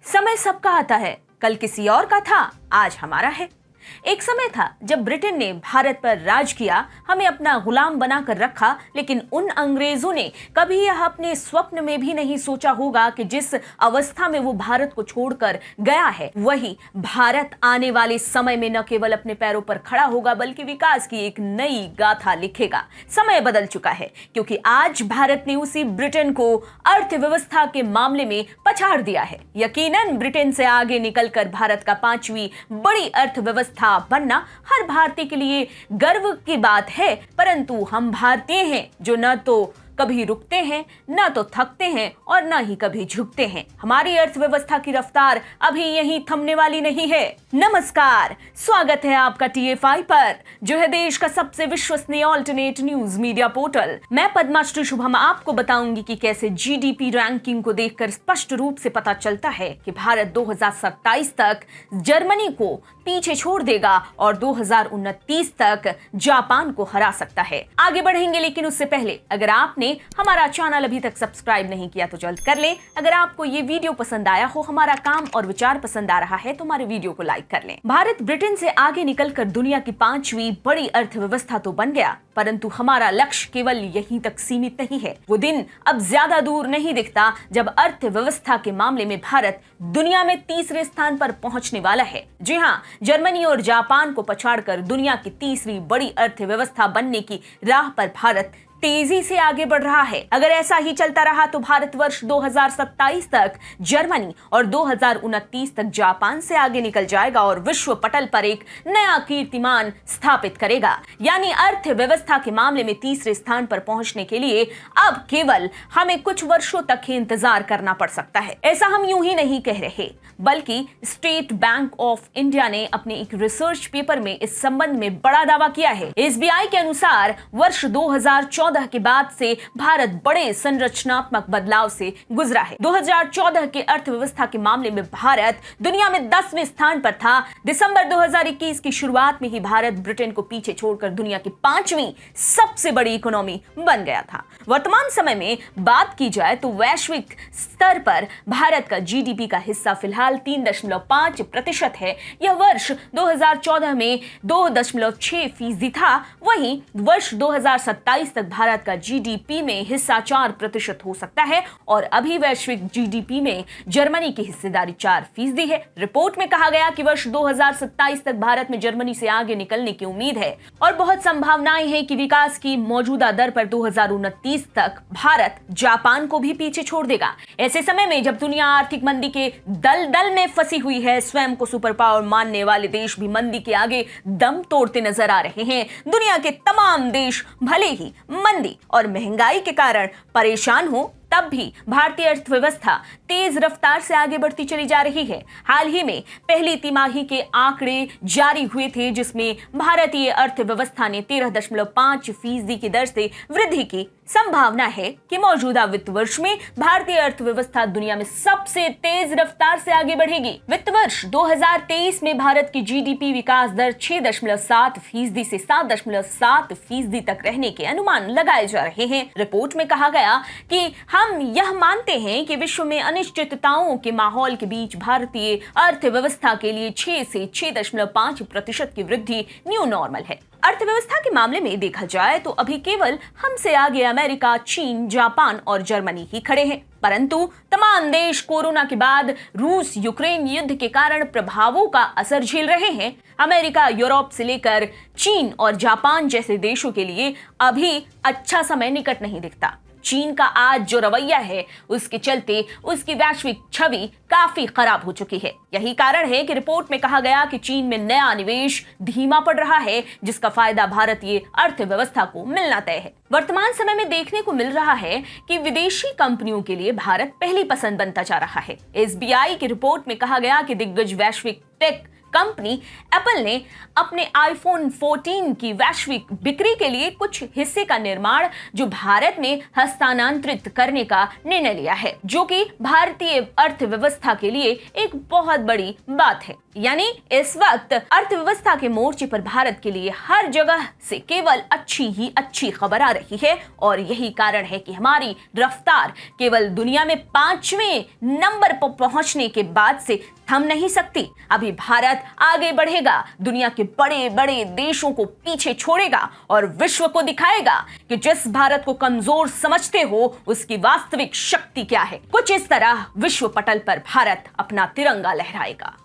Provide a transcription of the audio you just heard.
समय सबका आता है, कल किसी और का था, आज हमारा है। एक समय था जब ब्रिटेन ने भारत पर राज किया, हमें अपना गुलाम बनाकर रखा, लेकिन उन अंग्रेजों ने कभी यह अपने स्वप्न में भी नहीं सोचा होगा कि जिस अवस्था में वो भारत को छोड़कर गया है, वही भारत आने वाले समय में न केवल अपने पैरों पर खड़ा होगा बल्कि विकास की एक नई गाथा लिखेगा। समय बदल चुका है, क्योंकि आज भारत ने उसी ब्रिटेन को अर्थव्यवस्था के मामले में पछाड़ दिया है। यकीनन ब्रिटेन से आगे निकलकर भारत का 5वीं बड़ी अर्थव्यवस्था बनना हर भारतीय के लिए गर्व की बात है, परंतु हम भारतीय हैं जो न तो कभी रुकते हैं, न तो थकते हैं और न ही कभी झुकते हैं। हमारी अर्थव्यवस्था की रफ्तार अभी यहीं थमने वाली नहीं है। नमस्कार, स्वागत है आपका TFI पर, जो है देश का सबसे विश्वसनीय ऑल्टरनेट न्यूज मीडिया पोर्टल। मैं पद्माश्री शुभम आपको बताऊंगी कि कैसे GDP रैंकिंग को देखकर स्पष्ट रूप से पता चलता है कि भारत 2027 तक जर्मनी को पीछे छोड़ देगा और 2029 तक जापान को हरा सकता है। आगे बढ़ेंगे, लेकिन उससे पहले अगर आपने हमारा चैनल अभी तक सब्सक्राइब नहीं किया तो जल्द कर लें। अगर आपको ये वीडियो पसंद आया हो, हमारा काम और विचार पसंद आ रहा है, तो हमारे वीडियो को लाइक कर लें। भारत ब्रिटेन से आगे निकलकर दुनिया की 5वीं बड़ी अर्थव्यवस्था तो बन गया, परंतु हमारा लक्ष्य केवल यहीं तक सीमित नहीं है। वो दिन अब ज्यादा दूर नहीं दिखता जब अर्थव्यवस्था के मामले में भारत दुनिया में तीसरे स्थान पर पहुंचने वाला है। जी हाँ, जर्मनी और जापान को पछाड़कर दुनिया की तीसरी बड़ी अर्थव्यवस्था बनने की राह पर भारत तेजी से आगे बढ़ रहा है। अगर ऐसा ही चलता रहा तो भारत वर्ष 2027 तक जर्मनी और 2029 तक जापान से आगे निकल जाएगा और विश्व पटल पर एक नया कीर्तिमान स्थापित करेगा। यानी अर्थव्यवस्था के मामले में तीसरे स्थान पर पहुंचने के लिए अब केवल हमें कुछ वर्षों तक ही इंतजार करना पड़ सकता है। ऐसा हम यूं ही नहीं कह रहे, बल्कि स्टेट बैंक ऑफ इंडिया ने अपने एक रिसर्च पेपर में इस संबंध में बड़ा दावा किया है। SBI के अनुसार वर्ष 2014 के बाद से भारत बड़े संरचनात्मक बदलाव से गुजरा है। 2014 के अर्थव्यवस्था के मामले में भारत दुनिया में 10वें स्थान पर था। दिसंबर 2021 की शुरुआत में ही भारत ब्रिटेन को पीछे छोड़कर दुनिया की 5वीं सबसे बड़ी इकोनॉमी बन गया था। वर्तमान समय में बात की जाए तो वैश्विक स्तर पर भारत का GDP का हिस्सा फिलहाल 3.5% है। यह वर्ष 2014 में 2.6% था। वहीं वर्ष 2027 तक भारत का GDP में हिस्सा 4% हो सकता है और अभी वैश्विक GDP में जर्मनी की हिस्सेदारी 4% है। रिपोर्ट में कहा गया कि वर्ष 2027 तक भारत में जर्मनी से आगे निकलने की उम्मीद है और बहुत संभावनाएं हैं कि विकास की मौजूदा दर पर 2029 तक भारत जापान को भी पीछे छोड़ देगा। ऐसे समय में जब दुनिया आर्थिक मंदी के दलदल में फंसी हुई है, स्वयं को सुपर पावर मानने वाले देश भी मंदी के आगे दम तोड़ते नजर आ रहे हैं। दुनिया के तमाम देश भले ही मंदी और महंगाई के कारण परेशान हो, तब भी भारतीय अर्थव्यवस्था तेज रफ्तार से आगे बढ़ती चली जा रही है। हाल ही में पहली तिमाही के आंकड़े जारी हुए थे, जिसमें भारतीय अर्थव्यवस्था ने 13.5% की दर से वृद्धि की। संभावना है कि मौजूदा वित्त वर्ष में भारतीय अर्थव्यवस्था दुनिया में सबसे तेज रफ्तार से आगे बढ़ेगी। वित्त वर्ष 2023 में भारत की GDP विकास दर 6.7% से 7.7% तक रहने के अनुमान लगाए जा रहे हैं। रिपोर्ट में कहा गया कि हम यह मानते हैं कि विश्व में अनिश्चितताओं के माहौल के बीच भारतीय अर्थव्यवस्था के लिए 6 से 6.5% की वृद्धि न्यू नॉर्मल है। अर्थव्यवस्था के मामले में देखा जाए तो अभी केवल हमसे आगे अमेरिका, चीन, जापान और जर्मनी ही खड़े हैं, परंतु तमाम देश कोरोना के बाद रूस यूक्रेन युद्ध के कारण प्रभावों का असर झेल रहे हैं। अमेरिका, यूरोप से लेकर चीन और जापान जैसे देशों के लिए अभी अच्छा समय निकट नहीं दिखता। चीन का आज जो रवैया है, उसके चलते उसकी वैश्विक छवि काफी खराब हो चुकी है। यही कारण है कि रिपोर्ट में कहा गया कि चीन में नया निवेश धीमा पड़ रहा है, जिसका फायदा भारतीय अर्थव्यवस्था को मिलना तय है। वर्तमान समय में देखने को मिल रहा है कि विदेशी कंपनियों के लिए भारत पहली पसंद बनता जा रहा है। SBI की रिपोर्ट में कहा गया कि दिग्गज वैश्विक टेक कंपनी एप्पल ने अपने आईफोन 14 की वैश्विक बिक्री के लिए कुछ हिस्से का निर्माण जो भारत में हस्तांतरित करने का निर्णय लिया है, जो कि भारतीय अर्थव्यवस्था के लिए एक बहुत बड़ी बात है। यानी इस वक्त अर्थव्यवस्था के मोर्चे पर भारत के लिए हर जगह से केवल अच्छी ही अच्छी खबर आ रही है और यही कारण है कि हमारी रफ्तार केवल दुनिया में 5वें नंबर पर पहुंचने के बाद से थम नहीं सकती। अभी भारत आगे बढ़ेगा, दुनिया के बड़े बड़े देशों को पीछे छोड़ेगा और विश्व को दिखाएगा कि जिस भारत को कमजोर समझते हो उसकी वास्तविक शक्ति क्या है। कुछ इस तरह विश्व पटल पर भारत अपना तिरंगा लहराएगा।